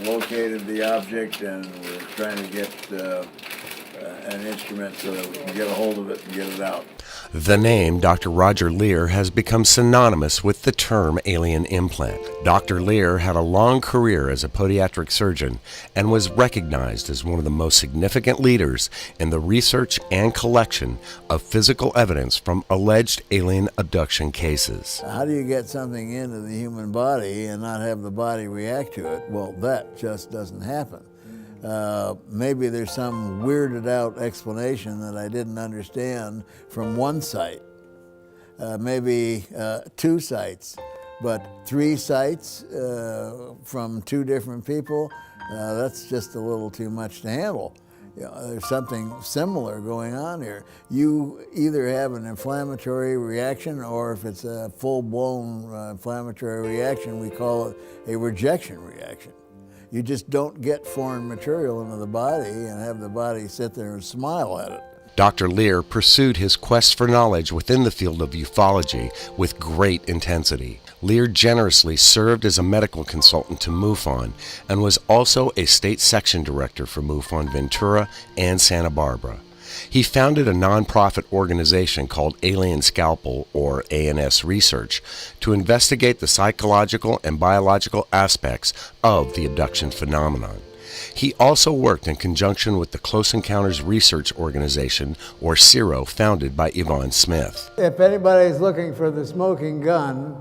located the object, and we're trying to get an instrument so that we can get a hold of it and get it out. The name Dr. Roger Leir has become synonymous with the term alien implant. Dr. Leir had a long career as a podiatric surgeon and was recognized as one of the most significant leaders in the research and collection of physical evidence from alleged alien abduction cases. How do you get something into the human body and not have the body react to it? Well, that just doesn't happen. Maybe there's some weirded out explanation that I didn't understand from one site, maybe 2 sites, but 3 sites from 2 different people, that's just a little too much to handle. You know, there's something similar going on here. You either have an inflammatory reaction, or if it's a full-blown inflammatory reaction, we call it a rejection reaction. You just don't get foreign material into the body and have the body sit there and smile at it. Dr. Leir pursued his quest for knowledge within the field of ufology with great intensity. Leir generously served as a medical consultant to MUFON and was also a state section director for MUFON Ventura and Santa Barbara. He founded a nonprofit organization called Alien Scalpel, or ANS Research, to investigate the psychological and biological aspects of the abduction phenomenon. He also worked in conjunction with the Close Encounters Research Organization, or CERO, founded by Yvonne Smith. If anybody's looking for the smoking gun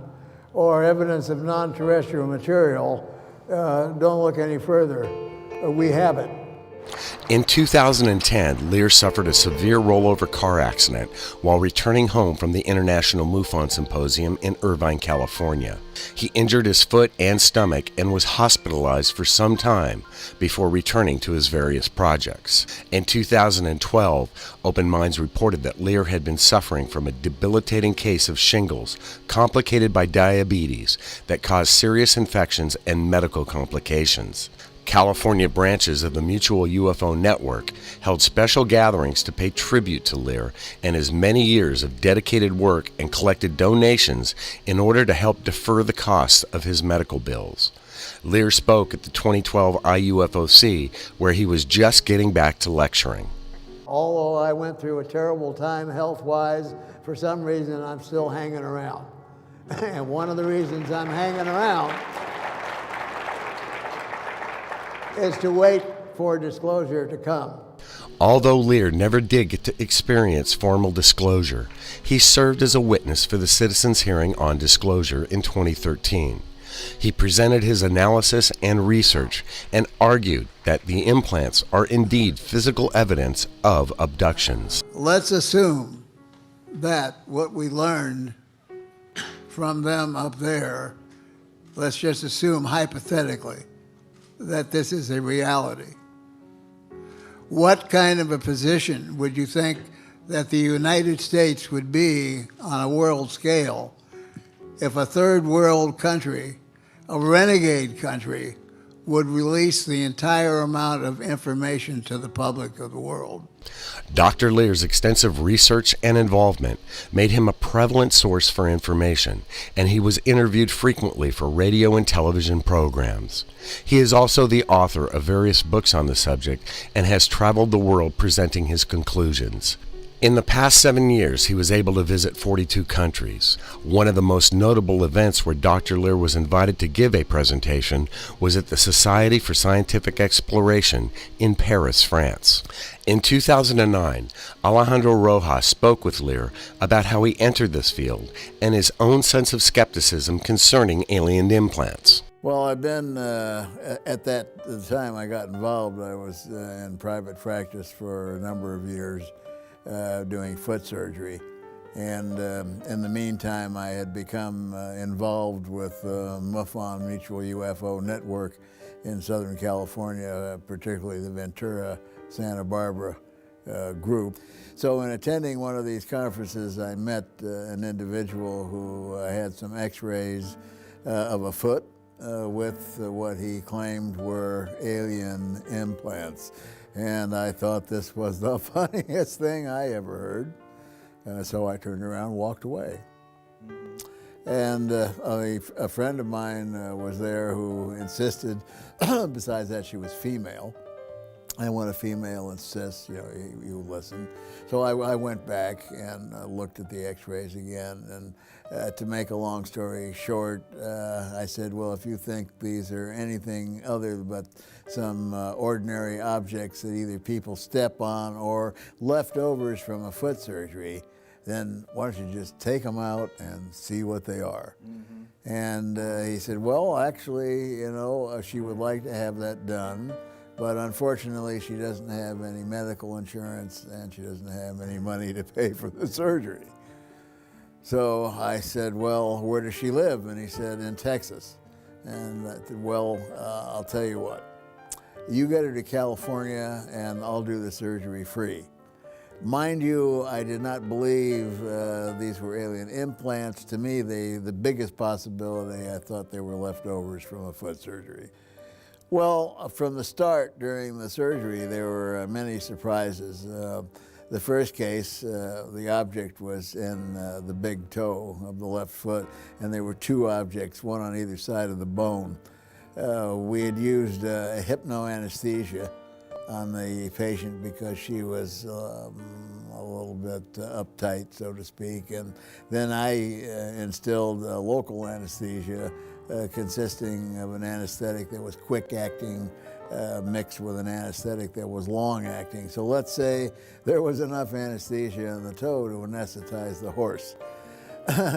or evidence of non-terrestrial material, don't look any further. We have it. In 2010, Leir suffered a severe rollover car accident while returning home from the International MUFON Symposium in Irvine, California. He injured his foot and stomach and was hospitalized for some time before returning to his various projects. In 2012, Open Minds reported that Leir had been suffering from a debilitating case of shingles, complicated by diabetes, that caused serious infections and medical complications. California branches of the Mutual UFO Network held special gatherings to pay tribute to Leir and his many years of dedicated work, and collected donations in order to help defer the costs of his medical bills. Leir spoke at the 2012 IUFOC, where he was just getting back to lecturing. Although I went through a terrible time health-wise, for some reason I'm still hanging around. And one of the reasons I'm hanging around is to wait for disclosure to come. Although Leir never did get to experience formal disclosure, he served as a witness for the citizens' hearing on disclosure in 2013. He presented his analysis and research and argued that the implants are indeed physical evidence of abductions. Let's assume that what we learned from them up there, let's just assume hypothetically that this is a reality. What kind of a position would you think that the United States would be on a world scale if a third world country, a renegade country, would release the entire amount of information to the public of the world? Dr. Leir's extensive research and involvement made him a prevalent source for information, and he was interviewed frequently for radio and television programs. He is also the author of various books on the subject and has traveled the world presenting his conclusions. In the past 7 years, he was able to visit 42 countries. One of the most notable events where Dr. Leir was invited to give a presentation was at the Society for Scientific Exploration in Paris, France. In 2009, Alejandro Rojas spoke with Leir about how he entered this field and his own sense of skepticism concerning alien implants. Well, I've been, at the time I got involved, I was in private practice for a number of years. Doing foot surgery, and in the meantime I had become involved with MUFON Mutual UFO Network in Southern California, particularly the Ventura, Santa Barbara group. So in attending one of these conferences, I met an individual who had some x-rays of a foot with what he claimed were alien implants. And I thought this was the funniest thing I ever heard. So I turned around and walked away. And a friend of mine was there who insisted, besides that she was female, and when a female insists, you listen. So I went back and looked at the x-rays again, and to make a long story short, I said, well, if you think these are anything other but some ordinary objects that either people step on or leftovers from a foot surgery, then why don't you just take them out and see what they are? Mm-hmm. And he said, well, actually, she would like to have that done, but unfortunately she doesn't have any medical insurance and she doesn't have any money to pay for the surgery. So I said, well, where does she live? And he said, in Texas. And I said, well, I'll tell you what, you get her to California and I'll do the surgery free. Mind you, I did not believe these were alien implants. To me, the biggest possibility, I thought they were leftovers from a foot surgery. Well, from the start during the surgery, there were many surprises. The first case, the object was in the big toe of the left foot, and there were two objects, one on either side of the bone. We had used a hypnoanesthesia on the patient because she was a little bit uptight, so to speak, and then I instilled local anesthesia consisting of an anesthetic that was quick-acting mixed with an anesthetic that was long-acting. So let's say there was enough anesthesia in the toe to anesthetize the horse.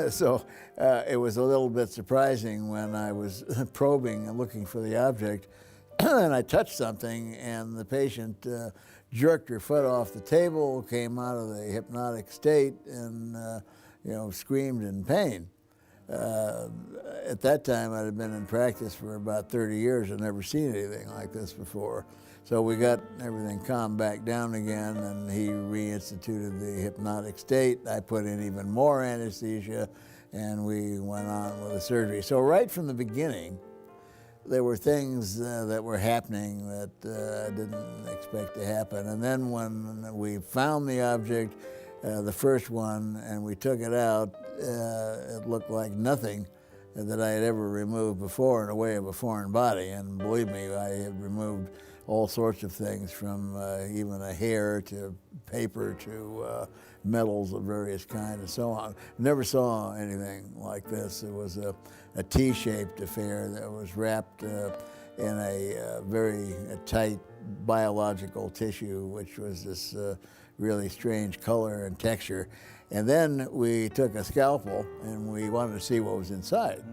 So it was a little bit surprising when I was probing and looking for the object, and I touched something, and the patient jerked her foot off the table, came out of the hypnotic state, and screamed in pain. At that time, I'd been in practice for about 30 years and never seen anything like this before. So we got everything calmed back down again, and he reinstituted the hypnotic state. I put in even more anesthesia, and we went on with the surgery. So right from the beginning, there were things that were happening that I didn't expect to happen. And then when we found the object, the first one, and we took it out, it looked like nothing that I had ever removed before in the way of a foreign body. And believe me, I had removed all sorts of things, from even a hair to paper to metals of various kinds and so on. Never saw anything like this. It was a T-shaped affair that was wrapped in a very tight biological tissue, which was this really strange color and texture. And then we took a scalpel and we wanted to see what was inside.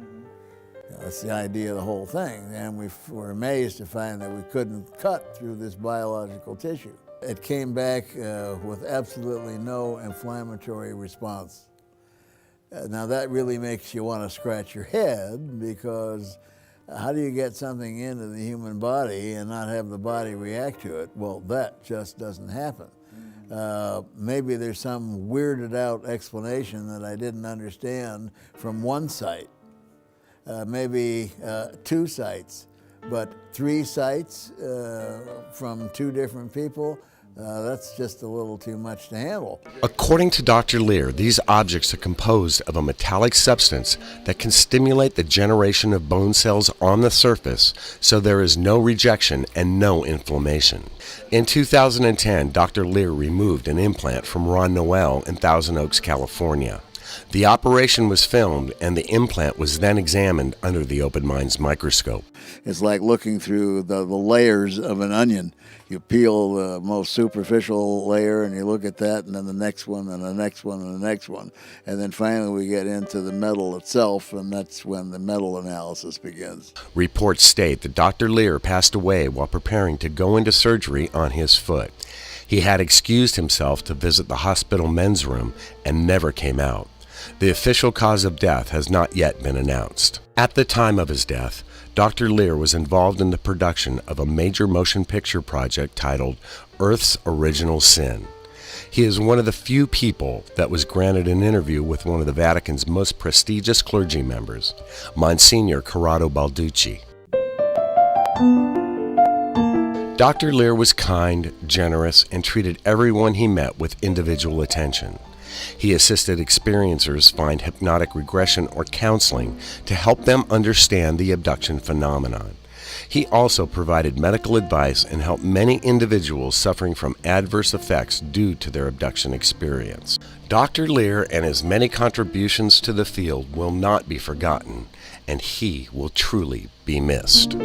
That's the idea of the whole thing. And we were amazed to find that we couldn't cut through this biological tissue. It came back with absolutely no inflammatory response. Now that really makes you want to scratch your head, because how do you get something into the human body and not have the body react to it? Well, that just doesn't happen. Maybe there's some weirded out explanation that I didn't understand from one site, maybe 2 sites, but 3 sites from 2 different people, that's just a little too much to handle. According to Dr. Leir, these objects are composed of a metallic substance that can stimulate the generation of bone cells on the surface, so there is no rejection and no inflammation. In 2010, Dr. Leir removed an implant from Ron Noel in Thousand Oaks, California. The operation was filmed, and the implant was then examined under the open mind's microscope. It's like looking through the layers of an onion. You peel the most superficial layer and you look at that, and then the next one and the next one and the next one. And then finally we get into the metal itself, and that's when the metal analysis begins. Reports state that Dr. Leir passed away while preparing to go into surgery on his foot. He had excused himself to visit the hospital men's room and never came out. The official cause of death has not yet been announced. At the time of his death, Dr. Leir was involved in the production of a major motion picture project titled Earth's Original Sin. He is one of the few people that was granted an interview with one of the Vatican's most prestigious clergy members, Monsignor Corrado Balducci. Dr. Leir was kind, generous, and treated everyone he met with individual attention. He assisted experiencers find hypnotic regression or counseling to help them understand the abduction phenomenon. He also provided medical advice and helped many individuals suffering from adverse effects due to their abduction experience. Dr. Leir and his many contributions to the field will not be forgotten, and he will truly be missed.